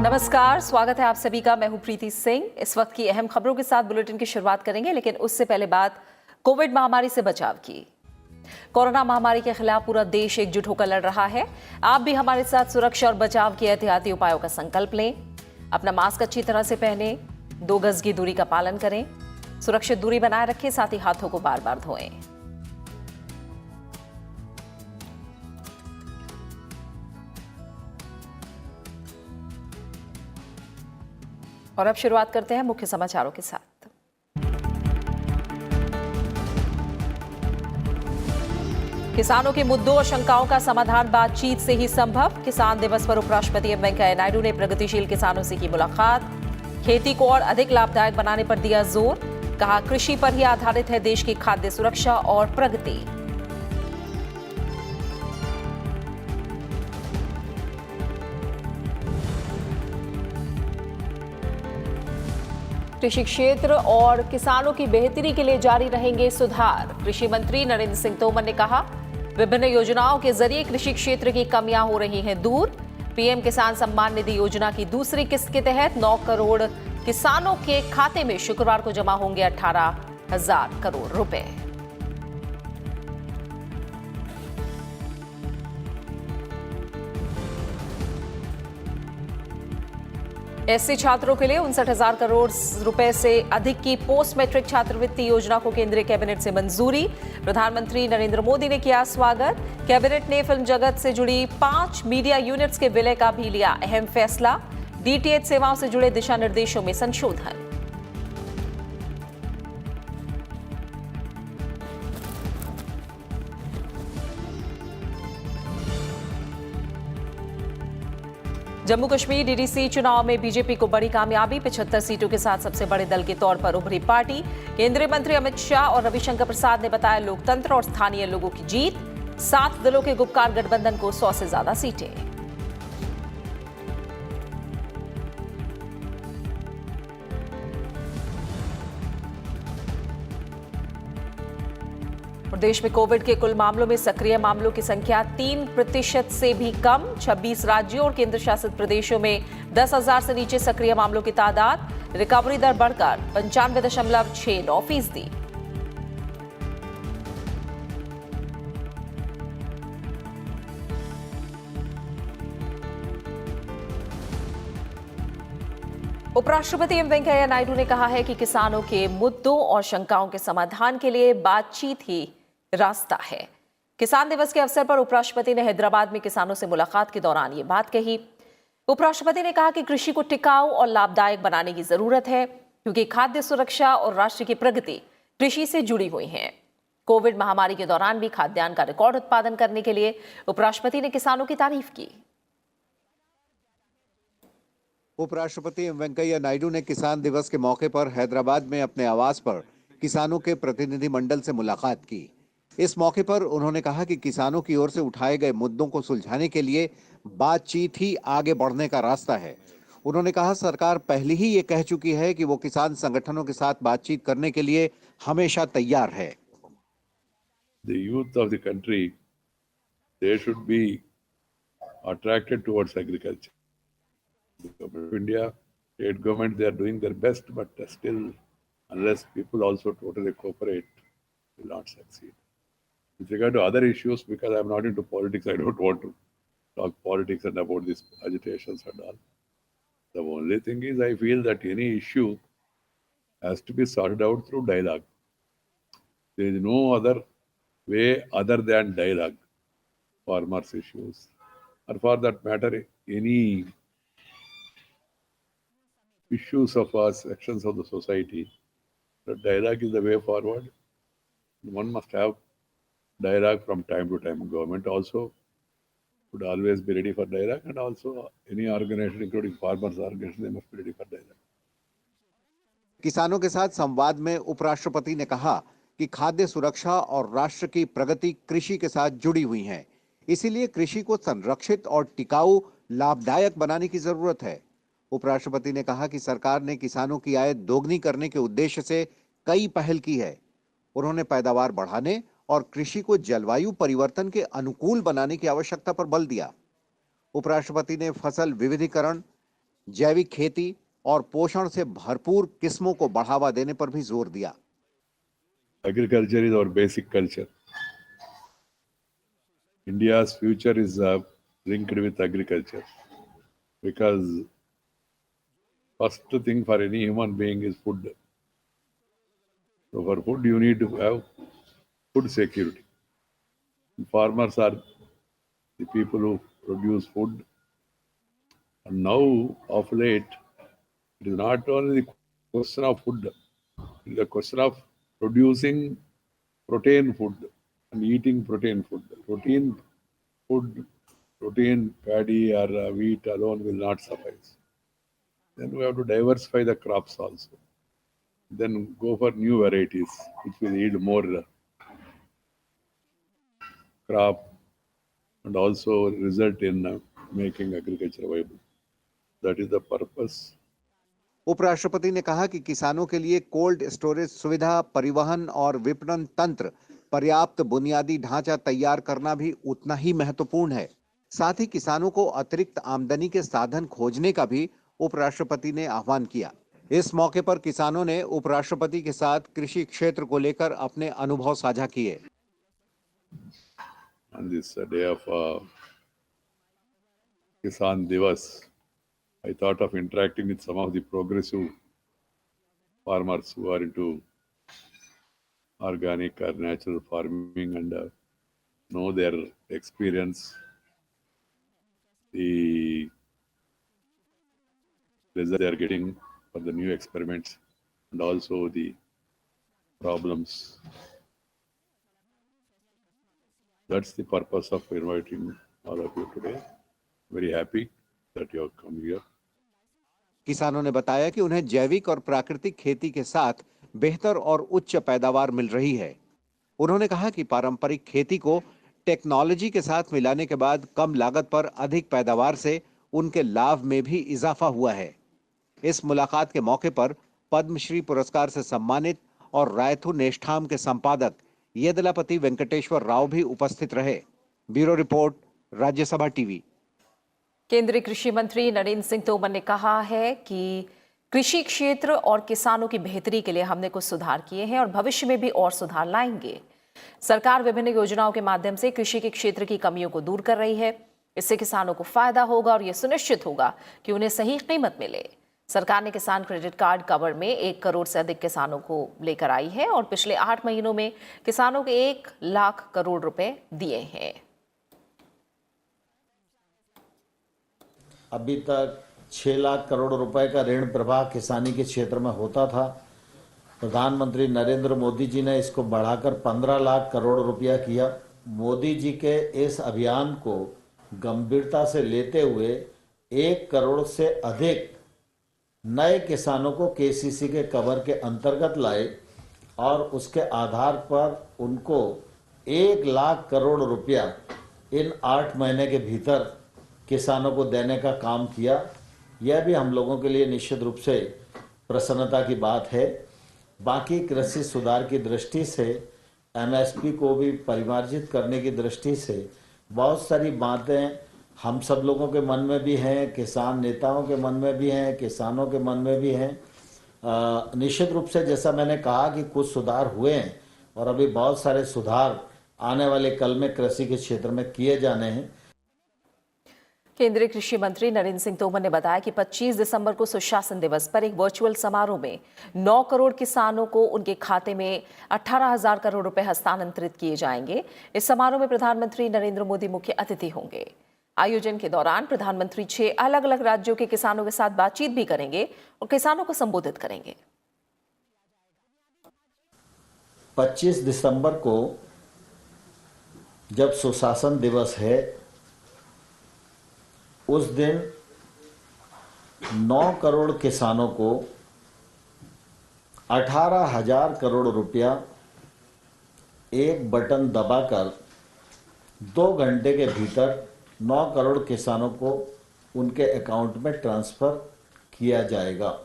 नमस्कार, स्वागत है आप सभी का। मैं हूं प्रीति सिंह। इस वक्त की अहम खबरों के साथ बुलेटिन की शुरुआत करेंगे, लेकिन उससे पहले बात कोविड महामारी से बचाव की। कोरोना महामारी के खिलाफ पूरा देश एकजुट होकर लड़ रहा है। आप भी हमारे साथ सुरक्षा और बचाव के एहतियाती उपायों का संकल्प लें। अपना मास्क अच्छी तरह से पहने, 2 गज की दूरी का पालन करें, सुरक्षित दूरी बनाए रखें, साथ ही हाथों को बार बार धोएं। और अब शुरुआत करते हैं मुख्य समाचारों के साथ। किसानों के मुद्दों और शंकाओं का समाधान बातचीत से ही संभव। किसान दिवस पर उपराष्ट्रपति एम वेंकैया नायडू ने प्रगतिशील किसानों से की मुलाकात। खेती को और अधिक लाभदायक बनाने पर दिया जोर। कहा, कृषि पर ही आधारित है देश की खाद्य सुरक्षा और प्रगति। कृषि क्षेत्र और किसानों की बेहतरी के लिए जारी रहेंगे सुधार। कृषि मंत्री नरेंद्र सिंह तोमर ने कहा, विभिन्न योजनाओं के जरिए कृषि क्षेत्र की कमियां हो रही हैं दूर। पीएम किसान सम्मान निधि योजना की दूसरी किस्त के तहत 9 करोड़ किसानों के खाते में शुक्रवार को जमा होंगे 18,000 करोड़ रुपए। एससी छात्रों के लिए 59,000 करोड़ रुपए से अधिक की पोस्ट मैट्रिक छात्रवृत्ति योजना को केंद्रीय कैबिनेट से मंजूरी। प्रधानमंत्री नरेंद्र मोदी ने किया स्वागत। कैबिनेट ने फिल्म जगत से जुड़ी 5 मीडिया यूनिट्स के विलय का भी लिया अहम फैसला। डीटीएच सेवाओं से जुड़े दिशा निर्देशों में संशोधन। जम्मू कश्मीर डीडीसी चुनाव में बीजेपी को बड़ी कामयाबी। 75 सीटों के साथ सबसे बड़े दल के तौर पर उभरी पार्टी। केंद्रीय मंत्री अमित शाह और रविशंकर प्रसाद ने बताया लोकतंत्र और स्थानीय लोगों की जीत। 7 दलों के गुपकार गठबंधन को 100 से ज्यादा सीटें। और देश में कोविड के कुल मामलों में सक्रिय मामलों की संख्या 3% से भी कम। 26 राज्यों और केंद्र शासित प्रदेशों में 10,000 से नीचे सक्रिय मामलों की तादाद। रिकवरी दर बढ़कर 95.69%। उपराष्ट्रपति एम वेंकैया नायडू ने कहा है कि किसानों के मुद्दों और शंकाओं के समाधान के लिए बातचीत ही रास्ता है। किसान दिवस के अवसर पर उपराष्ट्रपति ने हैदराबाद में किसानों से मुलाकात के दौरान ये बात कही। उपराष्ट्रपति ने कहा कि कृषि को टिकाऊ और लाभदायक बनाने की जरूरत है, क्योंकि खाद्य सुरक्षा और राष्ट्र की प्रगति कृषि से जुड़ी हुई है। कोविड महामारी के दौरान भी खाद्यान्न का रिकॉर्ड उत्पादन करने के लिए उपराष्ट्रपति ने किसानों की तारीफ की। उपराष्ट्रपति एम वेंकैया नायडू ने किसान दिवस के मौके पर हैदराबाद में अपने आवास पर किसानों के प्रतिनिधि मंडल से मुलाकात की। इस मौके पर उन्होंने कहा कि किसानों की ओर से उठाए गए मुद्दों को सुलझाने के लिए बातचीत ही आगे बढ़ने का रास्ता है। उन्होंने कहा, सरकार पहले ही ये कह चुकी है कि वो किसान संगठनों के साथ बातचीत करने के लिए हमेशा तैयार है। The youth of the country, they should be attracted towards agriculture. The government of India, state government, they are doing their best, but still, unless people also totally cooperate, will not succeed. With regard to other issues, because I am not into politics, I don't want to talk politics and about these agitations and all. The only thing is, I feel that any issue has to be sorted out through dialogue. There is no other way other than dialogue. Farmers' issues, or for that matter, any issues of our sections of the society, the dialogue is the way forward. One must have dialogue from time to time. Government also would always be ready for dialogue, and also any organization, including farmers' organization, they must be ready for dialogue. किसानों के साथ संवाद में उपराष्ट्रपति ने कहा कि खाद्य सुरक्षा और राष्ट्र की प्रगति कृषि के साथ जुड़ी हुई हैं। इसीलिए कृषि को संरक्षित और टिकाऊ लाभदायक बनाने की जरूरत है। उपराष्ट्रपति ने कहा कि सरकार ने किसानों की आय दोगुनी करने के उद्देश्य से कई पहल की है। उन्होंने पैदावार बढ़ाने और कृषि को जलवायु परिवर्तन के अनुकूल बनाने की आवश्यकता पर बल दिया। उपराष्ट्रपति ने फसल विविधीकरण, जैविक खेती और पोषण से भरपूर किस्मों को बढ़ावा देने पर भी जोर दिया। Agriculture is our basic culture. India's future is linked with agriculture because first thing for any human being is food. So for food you need to have food security. Farmers are the people who produce food, and now of late it is not only the question of food, it is a question of producing protein food and eating protein food. Protein food, protein paddy or wheat alone will not suffice. Then we have to diversify the crops also. Then go for new varieties which will yield more crop and also result in making agriculture viable. That is the purpose. उपराष्ट्रपति ने कहा कि किसानों के लिए cold storage सुविधा, परिवहन और विपणन तंत्र, पर्याप्त बुनियादी ढांचा तैयार करना भी उतना ही महत्वपूर्ण है। साथ ही किसानों को अतिरिक्त आमदनी के साधन खोजने का भी उपराष्ट्रपति ने आह्वान किया। इस मौके पर किसानों ने उपराष्ट्रपति के साथ कृषि क्षेत्र को लेकर अपने अनुभव साझा किए। On this day of Kisan Divas, I thought of interacting with some of the progressive farmers who are into organic or natural farming and know their experience, the result they are getting for the new experiments, and also the problems. That's the purpose of inviting all of you today. Very happy that you have come here. किसानों ने बताया कि उन्हें जैविक और प्राकृतिक खेती के साथ बेहतर और उच्च पैदावार मिल रही है। उन्होंने कहा कि पारंपरिक खेती को टेक्नोलॉजी के साथ मिलाने के बाद कम लागत पर अधिक पैदावार से उनके लाभ में भी इजाफा हुआ है। इस मुलाकात के मौके पर पद्मश्री पुरस्कार से सम्मानित और रायथू नेष्ठाम के संपादक येदलापति वेंकटेश्वर राव भी उपस्थित रहे। Bureau report, Rajya Sabha TV. केंद्रीय कृषि मंत्री नरेंद्र सिंह तोमर ने कहा है कि कृषि क्षेत्र और किसानों की बेहतरी के लिए हमने कुछ सुधार किए हैं और भविष्य में भी और सुधार लाएंगे। सरकार विभिन्न योजनाओं के माध्यम से कृषि के क्षेत्र की कमियों को दूर कर रही है। इससे किसानों को फायदा होगा और यह सुनिश्चित होगा कि उन्हें सही कीमत मिले। सरकार ने किसान क्रेडिट कार्ड कवर में 1 करोड़ से अधिक किसानों को लेकर आई है और पिछले 8 महीनों में किसानों को 1 लाख करोड़ रुपए दिए हैं। अभी तक 6 लाख करोड़ रुपए का ऋण प्रवाह किसानी के क्षेत्र में होता था। प्रधानमंत्री नरेंद्र मोदी जी ने इसको बढ़ाकर 15 लाख करोड़ रुपया किया। मोदी जी के इस अभियान को गंभीरता से लेते हुए 1 करोड़ से अधिक नए किसानों को केसीसी के कवर के अंतर्गत लाए और उसके आधार पर उनको 1 लाख करोड़ रुपया इन 8 महीने के भीतर किसानों को देने का काम किया। यह भी हम लोगों के लिए निश्चित रूप से प्रसन्नता की बात है। बाकी कृषि सुधार की दृष्टि से, एमएसपी को भी परिमार्जित करने की दृष्टि से बहुत सारी बातें हम सब लोगों के मन में भी हैं, किसान नेताओं के मन में भी हैं, किसानों के मन में भी हैं। निश्चित रूप से जैसा मैंने कहा कि कुछ सुधार हुए हैं और अभी बहुत सारे सुधार आने वाले कल में कृषि के क्षेत्र में किए जाने हैं। केंद्रीय कृषि मंत्री नरेंद्र सिंह तोमर ने बताया कि 25 दिसंबर को सुशासन दिवस पर एक वर्चुअल समारोह में 9 करोड़ किसानों को उनके खाते में 18,000 करोड़ रुपए हस्तांतरित किए जाएंगे। इस समारोह में प्रधानमंत्री नरेंद्र मोदी मुख्य अतिथि होंगे। आयोजन के दौरान प्रधानमंत्री 6 अलग अलग राज्यों के किसानों के साथ बातचीत भी करेंगे और किसानों को संबोधित करेंगे। 25 दिसंबर को जब सुशासन दिवस है, उस दिन 9 करोड़ किसानों को 18,000 करोड़ रुपया एक बटन दबाकर 2 घंटे के भीतर 9 करोड़ किसानों को उनके अकाउंट में ट्रांसफर किया जाएगा।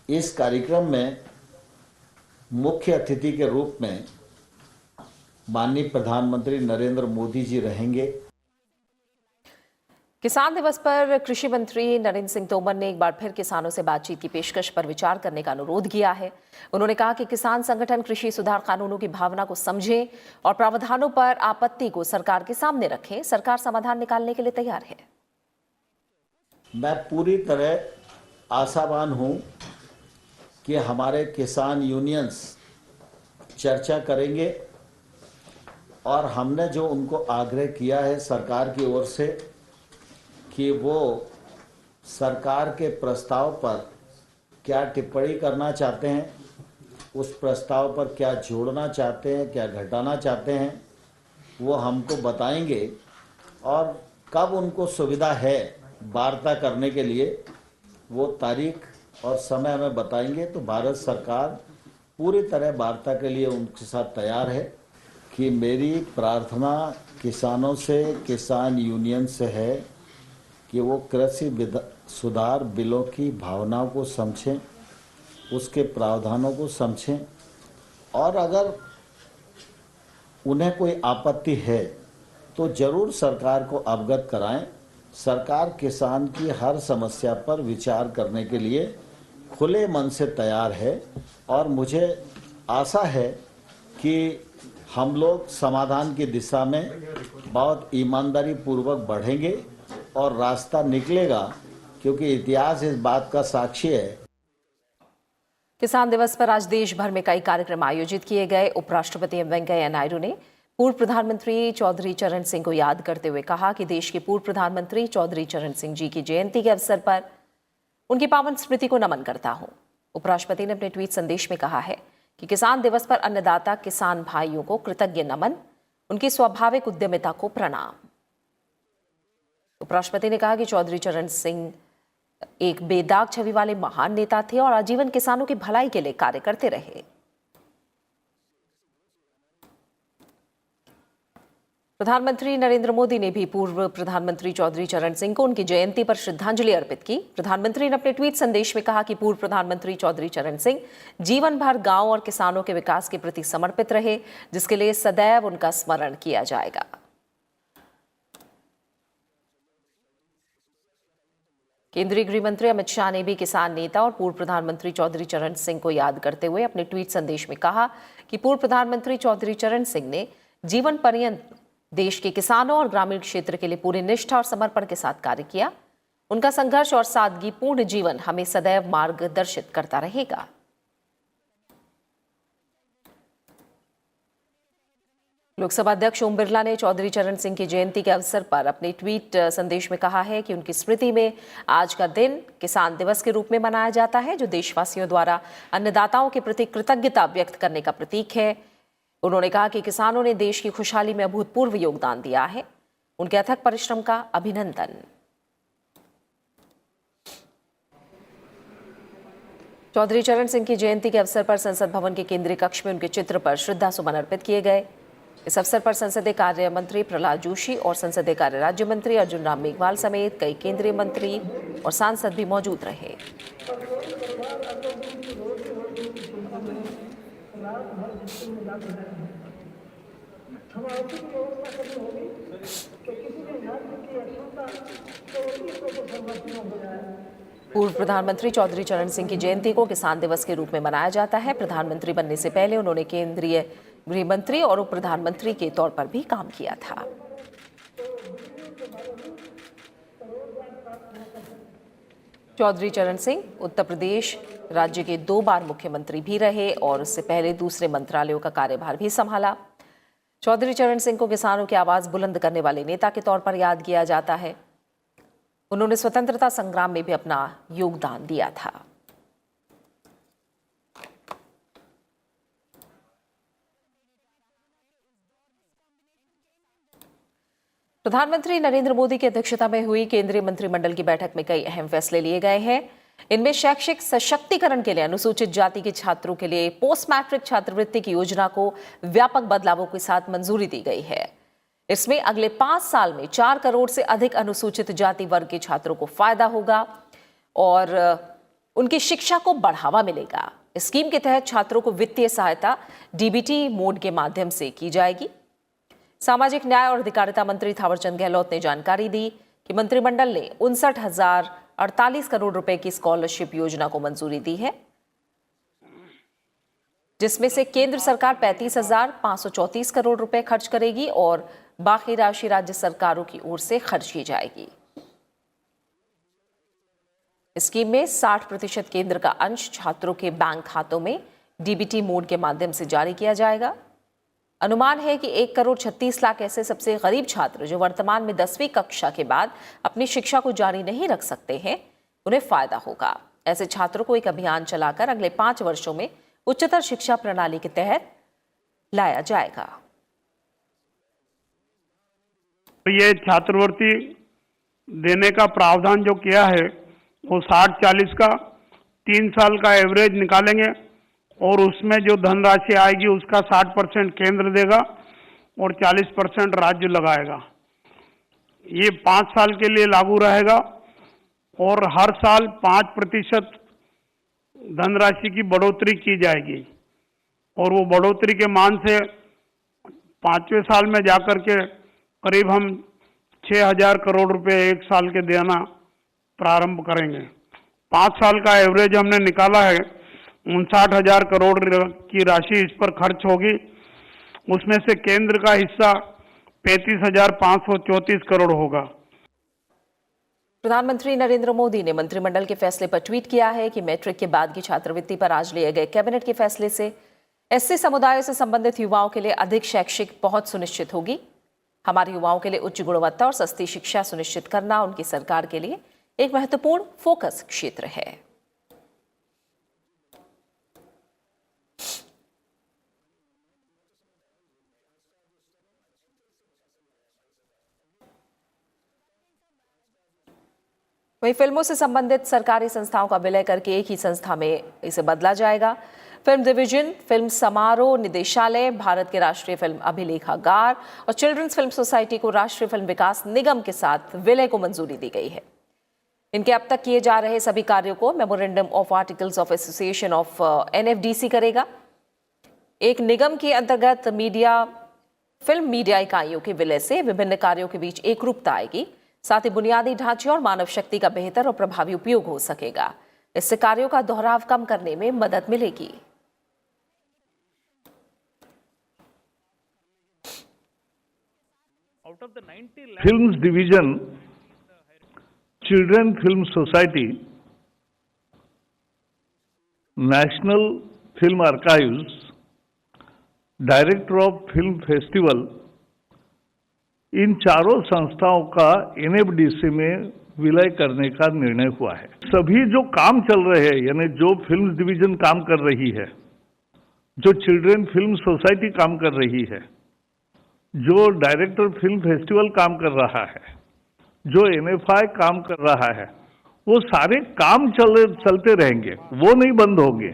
इस कार्यक्रम में मुख्य अतिथि के रूप में माननीय प्रधानमंत्री नरेंद्र मोदी जी रहेंगे। किसान दिवस पर कृषि मंत्री नरेंद्र सिंह तोमर ने एक बार फिर किसानों से बातचीत की पेशकश पर विचार करने का अनुरोध किया है। उन्होंने कहा कि किसान संगठन कृषि सुधार कानूनों की भावना को समझें और प्रावधानों पर आपत्ति को सरकार के सामने रखें। सरकार समाधान निकालने के लिए तैयार है। मैं पूरी तरह आशावान हूं कि हमारे किसान यूनियंस चर्चा करेंगे और हमने जो उनको आग्रह किया है सरकार की ओर से कि वो सरकार के प्रस्ताव पर क्या टिप्पणी करना चाहते हैं, उस प्रस्ताव पर क्या जोड़ना चाहते हैं, क्या घटाना चाहते हैं, वो हमको बताएंगे और कब उनको सुविधा है वार्ता करने के लिए वो तारीख और समय हमें बताएंगे। तो भारत सरकार पूरी तरह वार्ता के लिए उनके साथ तैयार है। कि मेरी प्रार्थना किसानों से, किसान यूनियन से है कि वो कृषि सुधार बिलों की भावनाओं को समझें, उसके प्रावधानों को समझें और अगर उन्हें कोई आपत्ति है तो जरूर सरकार को अवगत कराएं। सरकार किसान की हर समस्या पर विचार करने के लिए खुले मन से तैयार है और मुझे आशा है कि हम लोग समाधान की दिशा में बहुत ईमानदारी पूर्वक बढ़ेंगे और रास्ता निकलेगा, क्योंकि इतिहास इस बात का साक्षी है। किसान दिवस पर आज देश भर में कई कार्यक्रम आयोजित किए गए। उपराष्ट्रपति एम वेंकैया नायडू ने पूर्व प्रधानमंत्री चौधरी चरण सिंह को याद करते हुए कहा कि देश के पूर्व प्रधानमंत्री चौधरी चरण सिंह जी की जयंती के अवसर पर उनकी पावन स्मृति को नमन करता हूं। उपराष्ट्रपति ने अपने ट्वीट संदेश में कहा है कि किसान दिवस पर अन्नदाता किसान भाइयों को कृतज्ञ नमन, उनकी स्वाभाविक उद्यमिता को प्रणाम। उपराष्ट्रपति ने कहा कि चौधरी चरण सिंह एक बेदाग छवि वाले महान नेता थे और आजीवन किसानों की भलाई के लिए कार्य करते रहे। प्रधानमंत्री नरेंद्र मोदी ने भी पूर्व प्रधानमंत्री चौधरी चरण सिंह को उनकी जयंती पर श्रद्धांजलि अर्पित की। प्रधानमंत्री ने अपने ट्वीट संदेश में कहा कि पूर्व प्रधानमंत्री चौधरी चरण सिंह जीवन भर गांव और किसानों के विकास के प्रति समर्पित रहे, जिसके लिए सदैव उनका स्मरण किया जाएगा। केंद्रीय गृह मंत्री अमित शाह ने भी किसान नेता और पूर्व प्रधानमंत्री चौधरी चरण सिंह को याद करते हुए अपने ट्वीट संदेश में कहा कि पूर्व प्रधानमंत्री चौधरी चरण सिंह ने जीवन पर्यंत देश के किसानों और ग्रामीण क्षेत्र के लिए पूरी निष्ठा और समर्पण के साथ कार्य किया। उनका संघर्ष और सादगीपूर्ण जीवन हमें सदैव मार्गदर्शित करता रहेगा। लोकसभा अध्यक्ष ओम बिरला ने चौधरी चरण सिंह की जयंती के अवसर पर अपने ट्वीट संदेश में कहा है कि उनकी स्मृति में आज का दिन किसान दिवस के रूप में मनाया जाता है, जो देशवासियों द्वारा अन्नदाताओं के प्रति कृतज्ञता व्यक्त करने का प्रतीक है। उन्होंने कहा कि किसानों ने देश की खुशहाली में अभूतपूर्व योगदान दिया है। उनके अथक परिश्रम का अभिनंदन। चौधरी चरण सिंह की जयंती के अवसर पर संसद भवन के केंद्रीय कक्ष में उनके चित्र पर श्रद्धा सुमन अर्पित किए गए। इस अवसर पर संसदीय कार्य मंत्री प्रहलाद जोशी और संसदीय कार्य राज्य मंत्री अर्जुन राम मेघवाल समेत कई केंद्रीय मंत्री और सांसद भी मौजूद रहे। पूर्व प्रधानमंत्री चौधरी चरण सिंह की जयंती को किसान दिवस के रूप में मनाया जाता है। प्रधानमंत्री बनने से पहले उन्होंने केंद्रीय गृह मंत्री और उप प्रधानमंत्री के तौर पर भी काम किया था। चौधरी चरण सिंह उत्तर प्रदेश राज्य के 2 बार मुख्यमंत्री भी रहे और उससे पहले दूसरे मंत्रालयों का कार्यभार भी संभाला। चौधरी चरण सिंह को किसानों की आवाज बुलंद करने वाले नेता के तौर पर याद किया जाता है। उन्होंने स्वतंत्रता संग्राम में भी अपना योगदान दिया था। प्रधानमंत्री नरेंद्र मोदी की अध्यक्षता में हुई केंद्रीय मंत्रिमंडल की बैठक में कई अहम फैसले लिए गए हैं। इनमें शैक्षिक सशक्तिकरण के लिए अनुसूचित जाति के छात्रों के लिए पोस्ट मैट्रिक छात्रवृत्ति की योजना को व्यापक बदलावों के साथ मंजूरी दी गई है। इसमें अगले 5 साल में 4 करोड़ से अधिक अनुसूचित जाति वर्ग के छात्रों को फायदा होगा और उनकी शिक्षा को बढ़ावा मिलेगा। इस स्कीम के तहत छात्रों को वित्तीय सहायता डीबीटी मोड के माध्यम से की जाएगी। सामाजिक न्याय और अधिकारिता मंत्री थावरचंद गहलोत ने जानकारी दी कि मंत्रिमंडल ने 59,048 करोड़ रुपए की स्कॉलरशिप योजना को मंजूरी दी है, जिसमें से केंद्र सरकार 35,534 करोड़ रुपए खर्च करेगी और बाकी राशि राज्य सरकारों की ओर से खर्च की जाएगी। स्कीम में 60% केंद्र का अंश छात्रों के बैंक खातों में डीबीटी मोड के माध्यम से जारी किया जाएगा। अनुमान है कि 1,36,00,000 ऐसे सबसे गरीब छात्र जो वर्तमान में 10वीं कक्षा के बाद अपनी शिक्षा को जारी नहीं रख सकते हैं, उन्हें फायदा होगा। ऐसे छात्रों को एक अभियान चलाकर अगले 5 वर्षों में उच्चतर शिक्षा प्रणाली के तहत लाया जाएगा। ये छात्रवृत्ति देने का प्रावधान जो किया है वो 60-40 का 3 साल का एवरेज निकालेंगे और उसमें जो धनराशि आएगी उसका 60% केंद्र देगा और 40% राज्य लगाएगा। ये 5 साल के लिए लागू रहेगा और हर साल 5% धनराशि की बढ़ोतरी की जाएगी और वो बढ़ोतरी के मान से 5वें साल में जाकर के करीब हम 6,000 करोड़ रुपए एक साल के देना प्रारंभ करेंगे। 5 साल का एवरेज हमने निकाला है, 59,000 करोड़ की राशि इस पर खर्च होगी। उसमें से केंद्र का हिस्सा 35,534 करोड़ होगा। प्रधानमंत्री नरेंद्र मोदी ने मंत्रिमंडल के फैसले पर ट्वीट किया है कि मैट्रिक के बाद की छात्रवृत्ति पर आज लिए गए कैबिनेट के फैसले से एससी समुदाय से संबंधित युवाओं के लिए अधिक शैक्षिक पहुंच सुनिश्चित होगी। हमारे युवाओं के लिए उच्च गुणवत्ता और सस्ती शिक्षा सुनिश्चित करना उनकी सरकार के लिए एक महत्वपूर्ण फोकस क्षेत्र है। वहीं फिल्मों से संबंधित सरकारी संस्थाओं का विलय करके एक ही संस्था में इसे बदला जाएगा। फिल्म डिवीजन, फिल्म समारोह निदेशालय, भारत के राष्ट्रीय फिल्म अभिलेखागार और चिल्ड्रंस फिल्म सोसाइटी को राष्ट्रीय फिल्म विकास निगम के साथ विलय को मंजूरी दी गई है। इनके अब तक किए जा रहे सभी कार्यों को memorandum of articles of association of NFDC करेगा। एक निगम के अंतर्गत फिल्म मीडिया इकाइयों के विलय से विभिन्न कार्यों के बीच एकरूपता आएगी। साथ ही बुनियादी ढांचे और मानव शक्ति का बेहतर और प्रभावी उपयोग हो सकेगा। इससे कार्यों का दोहराव कम करने में मदद मिलेगी। Films division, children film society, national film archives, director of film festival, इन चारों संस्थाओं का NFDC में विलय करने का निर्णय हुआ है। सभी जो काम चल रहे हैं, यानी जो फिल्म डिवीजन काम कर रही है, जो चिल्ड्रन फिल्म सोसाइटी काम कर रही है, जो डायरेक्टर फिल्म फेस्टिवल काम कर रहा है, जो NFI काम कर रहा है, वो सारे काम चलते रहेंगे, वो नहीं बंद होंगे।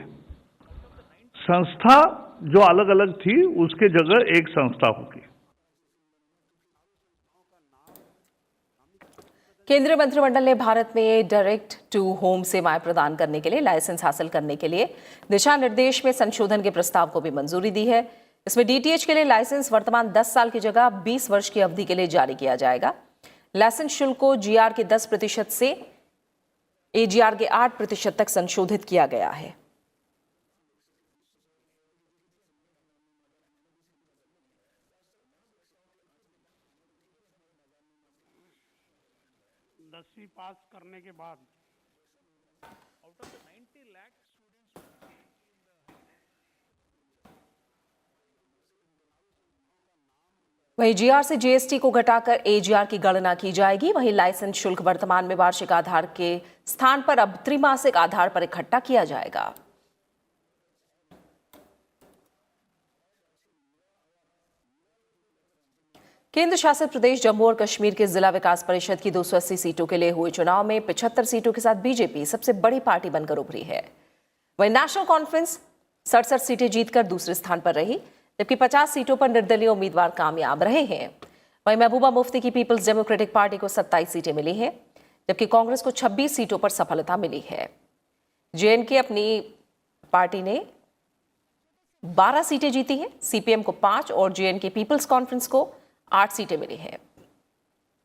संस्था जो अलग अलग थी उसके जगह एक संस्था होगी। केंद्रीय मंत्रिमंडल ने भारत में डायरेक्ट टू होम सेवाएं प्रदान करने के लिए लाइसेंस हासिल करने के लिए दिशा निर्देश में संशोधन के प्रस्ताव को भी मंजूरी दी है। इसमें DTH के लिए लाइसेंस वर्तमान 10 साल की जगह 20 वर्ष की अवधि के लिए जारी किया जाएगा। लाइसेंस शुल्क को GR के 10% से AGR के 8% तक संशोधित किया गया है। दसवीं पास करने के बाद आउट ऑफ द 90 लाख वहीं GR से GST को घटाकर AGR की गणना की जाएगी। वहीं लाइसेंस शुल्क वर्तमान में वार्षिक आधार के स्थान पर अब त्रैमासिक आधार पर इकट्ठा किया जाएगा। केंद्र शासित प्रदेश जम्मू और कश्मीर के जिला विकास परिषद की 280 सीटों के लिए हुए चुनाव में 75 सीटों के साथ बीजेपी सबसे बड़ी पार्टी बनकर उभरी है। वहीं नेशनल कॉन्फ्रेंस 67 सीटें जीतकर दूसरे स्थान पर रही, जबकि 50 सीटों पर निर्दलीय उम्मीदवार कामयाब रहे हैं। वहीं महबूबा मुफ्ती की पीपल्स डेमोक्रेटिक पार्टी को 27 सीटें मिली हैं, जबकि कांग्रेस को 26 सीटों पर सफलता मिली है। JNK अपनी पार्टी ने 12 सीटें जीती हैं, CPM को 5 और JNK पीपल्स कॉन्फ्रेंस को 8 सीटें मिली हैं।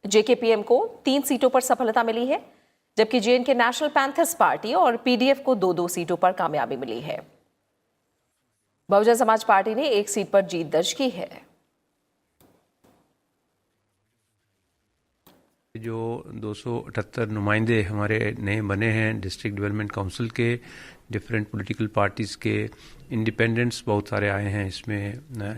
जेकेपीएम को 3 सीटों पर सफलता मिली है, जबकि जेएनके नेशनल पैंथर्स पार्टी और पीडीएफ को 2-2 सीटों पर कामयाबी मिली है। बहुजन समाज पार्टी ने 1 सीट पर जीत दर्ज की है। जो 278 नुमाइंदे हमारे नए बने हैं डिस्ट्रिक्ट डेवलपमेंट काउंसिल के, डिफरेंट पॉलिटिकल पार्टीज़ के, इंडिपेंडेंट्स बहुत सारे आए हैं, इसमें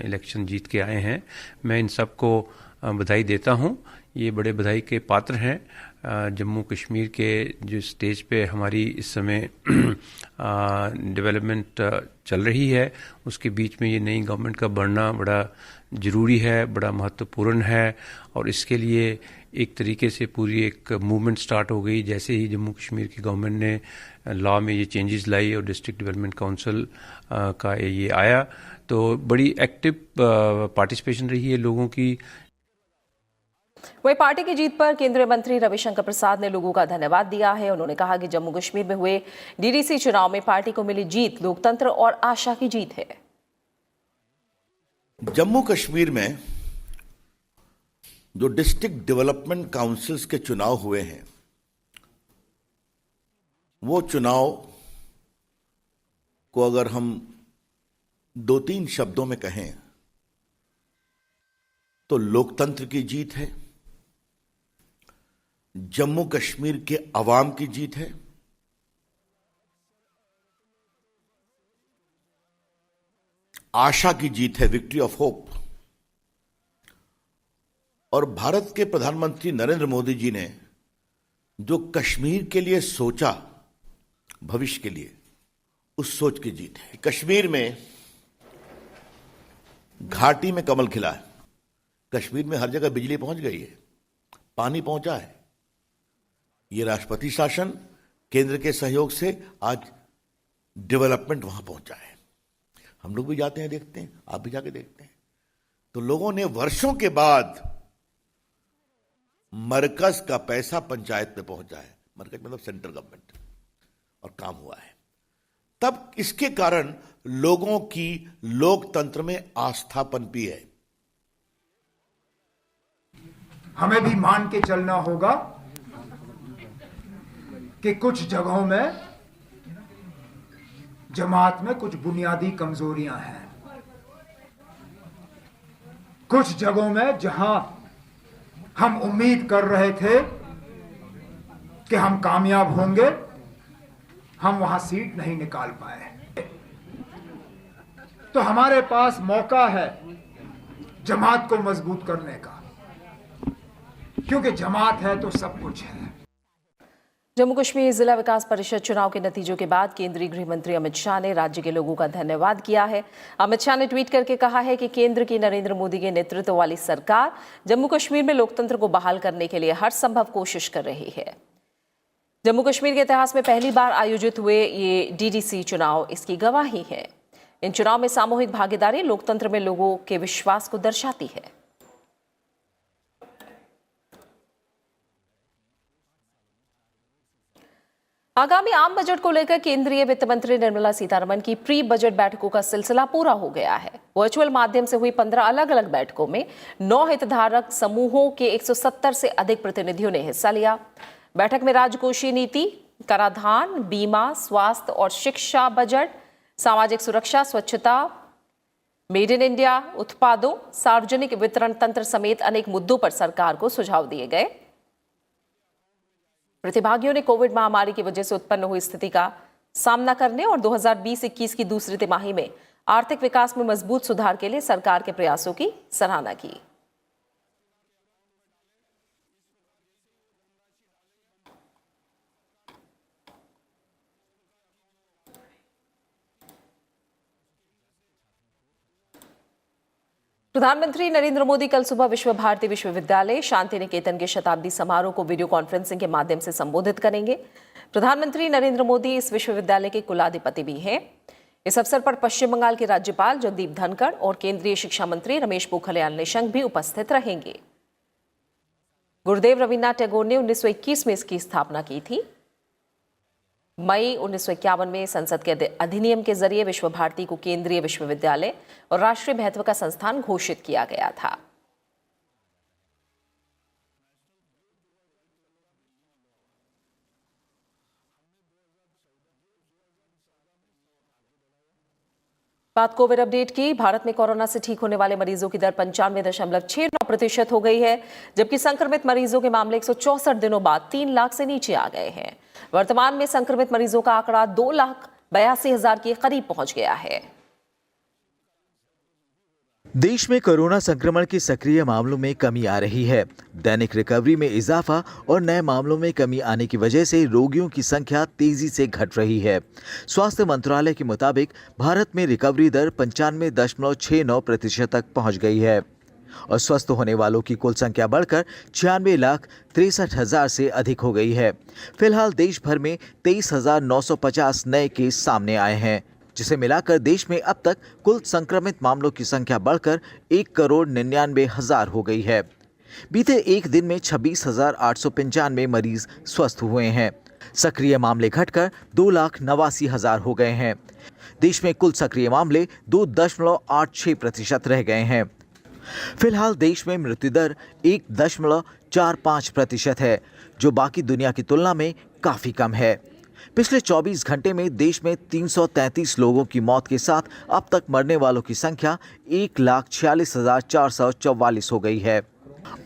इलेक्शन जीत के आए हैं। मैं इन सबको बधाई देता हूं। ये बड़े बधाई के पात्र हैं। जम्मू कश्मीर के जो स्टेज पे हमारी इस समय डेवलपमेंट चल रही है, उसके बीच में ये नई गवर्नमेंट का बढ़ना बड़ा ज़रूरी है, बड़ा महत्वपूर्ण है। और इसके लिए एक तरीके से पूरी एक मूवमेंट स्टार्ट हो गई। जैसे ही जम्मू कश्मीर की गवर्नमेंट ने लॉ में ये चेंजेस लाई और डिस्ट्रिक्ट डेवलपमेंट काउंसिल का ये आया, तो बड़ी एक्टिव पार्टिसिपेशन रही है लोगों की। वहीं पार्टी की जीत पर केंद्रीय मंत्री रविशंकर प्रसाद ने लोगों का धन्यवाद दिया है। उन्होंने कहा कि जम्मू कश्मीर में हुए डीडीसी चुनाव में पार्टी को मिली जीत लोकतंत्र और आशा की जीत है। जम्मू कश्मीर में जो डिस्ट्रिक्ट डेवलपमेंट काउंसिल्स के चुनाव हुए हैं, वो चुनाव को अगर हम 2-3 शब्दों में कहें तो लोकतंत्र की जीत है, जम्मू कश्मीर के अवाम की जीत है, आशा की जीत है, विक्ट्री ऑफ होप। और भारत के प्रधानमंत्री नरेंद्र मोदी जी ने जो कश्मीर के लिए सोचा, भविष्य के लिए, उस सोच की जीत है। कश्मीर में घाटी में कमल खिला है, कश्मीर में हर जगह बिजली पहुंच गई है, पानी पहुंचा है। ये राष्ट्रपति शासन, केंद्र के सहयोग से आज डेवलपमेंट वहां पहुंचा है। हम लोग भी जाते हैं, देखते हैं, आप भी जाके देखते हैं। तो लोगों ने वर्षों के बाद मरकज का पैसा पंचायत में पहुंचा है, मरकज मतलब सेंट्रल गवर्नमेंट, और काम हुआ है। तब इसके कारण लोगों की लोकतंत्र में आस्था पनपी है। हमें भी मान के चलना होगा कि कुछ जगहों में जमात में कुछ बुनियादी कमजोरियां हैं। कुछ जगहों में जहां हम उम्मीद कर रहे थे कि हम कामयाब होंगे, हम वहां सीट नहीं निकाल पाए। तो हमारे पास मौका है जमात को मजबूत करने का, क्योंकि जमात है तो सब कुछ है। जम्मू कश्मीर जिला विकास परिषद चुनाव के नतीजों के बाद केंद्रीय गृह मंत्री अमित शाह ने राज्य के लोगों का धन्यवाद किया है। अमित शाह ने ट्वीट करके कहा है कि केंद्र की नरेंद्र मोदी के नेतृत्व वाली सरकार जम्मू कश्मीर में लोकतंत्र को बहाल करने के लिए हर संभव कोशिश कर रही है। जम्मू कश्मीर के इतिहास में पहली बार आयोजित हुए ये डीडीसी चुनाव इसकी गवाही है। इन चुनाव में सामूहिक भागीदारी लोकतंत्र में लोगों के विश्वास को दर्शाती है। आगामी आम बजट को लेकर केंद्रीय वित्त मंत्री निर्मला सीतारमण की प्री बजट बैठकों का सिलसिला पूरा हो गया है। वर्चुअल माध्यम से हुई 15 अलग अलग बैठकों में 9 हितधारक समूहों के 170 से अधिक प्रतिनिधियों ने हिस्सा लिया। बैठक में राजकोषीय नीति, कराधान, बीमा, स्वास्थ्य और शिक्षा बजट, सामाजिक सुरक्षा, स्वच्छता, मेड इन इंडिया उत्पादों, सार्वजनिक वितरण तंत्र समेत अनेक मुद्दों पर सरकार को सुझाव दिए गए। प्रतिभागियों ने कोविड महामारी की वजह से उत्पन्न हुई स्थिति का सामना करने और 2020-21 की दूसरी तिमाही में आर्थिक विकास में मजबूत सुधार के लिए सरकार के प्रयासों की सराहना की। प्रधानमंत्री नरेंद्र मोदी कल सुबह विश्व भारती विश्वविद्यालय शांति निकेतन के शताब्दी समारोह को वीडियो कॉन्फ्रेंसिंग के माध्यम से संबोधित करेंगे। प्रधानमंत्री नरेंद्र मोदी इस विश्वविद्यालय के कुलाधिपति भी हैं। इस अवसर पर पश्चिम बंगाल के राज्यपाल जगदीप धनखड़ और केंद्रीय शिक्षा मंत्री रमेश पोखरियाल निशंक भी उपस्थित रहेंगे। गुरुदेव रवीन्द्रनाथ टैगोर ने 1921 में इसकी स्थापना की थी। मई 1951 में संसद के अधिनियम के जरिए विश्व भारती को केंद्रीय विश्वविद्यालय और राष्ट्रीय महत्व का संस्थान घोषित किया गया था। बात कोविड अपडेट की। भारत में कोरोना से ठीक होने वाले मरीजों की दर 95.69% हो गई है, जबकि संक्रमित मरीजों के मामले 164 दिनों बाद 3 लाख से नीचे आ गए हैं। वर्तमान में संक्रमित मरीजों का आंकड़ा 2,82,000 के करीब पहुंच गया है। देश में कोरोना संक्रमण के सक्रिय मामलों में कमी आ रही है। दैनिक रिकवरी में इजाफा और नए मामलों में कमी आने की वजह से रोगियों की संख्या तेजी से घट रही है। स्वास्थ्य मंत्रालय के मुताबिक भारत में रिकवरी दर 95.69% तक पहुंच गई है और स्वस्थ होने वालों की कुल संख्या बढ़कर 96,63,000 से अधिक हो गई है। फिलहाल देश भर में 23,950 नए केस सामने आए हैं, जिसे मिलाकर देश में अब तक कुल संक्रमित मामलों की संख्या बढ़कर 1,99,00,000 हो गई है। बीते एक दिन में 26,895 मरीज स्वस्थ हुए हैं। सक्रिय मामले घटकर 2,89,000 हो गए हैं। देश में कुल सक्रिय मामले 2.86% रह गए हैं। फिलहाल देश में मृत्यु दर 1.45% है, जो बाकी दुनिया की तुलना में काफी कम है। पिछले 24 घंटे में देश में 333 लोगों की मौत के साथ अब तक मरने वालों की संख्या 1,46,444 हो गई है।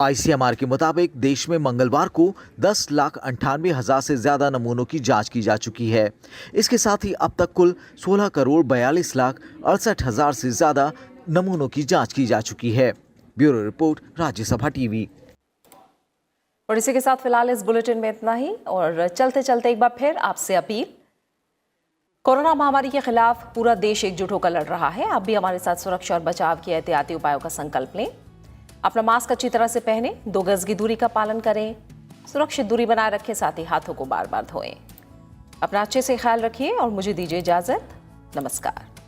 ICMR के मुताबिक देश में मंगलवार को 10,98,000 से ज्यादा नमूनों की जांच की जा चुकी है। इसके साथ ही अब तक कुल 16,42,68,000 से ज्यादा नमूनों की जांच की जा चुकी है। Bureau report, Rajya Sabha TV. और इसी के साथ फिलहाल इस बुलेटिन में इतना ही। और चलते चलते एक बार फिर आपसे अपील, कोरोना महामारी के खिलाफ पूरा देश एकजुट होकर लड़ रहा है। आप भी हमारे साथ सुरक्षा और बचाव के एहतियाती उपायों का संकल्प लें। अपना मास्क अच्छी तरह से पहनें, 2 गज की दूरी का पालन करें, सुरक्षित दूरी बनाए रखें, साथ ही हाथों को बार बार धोएं। अपना अच्छे से ख्याल रखिए और मुझे दीजिए इजाजत। नमस्कार।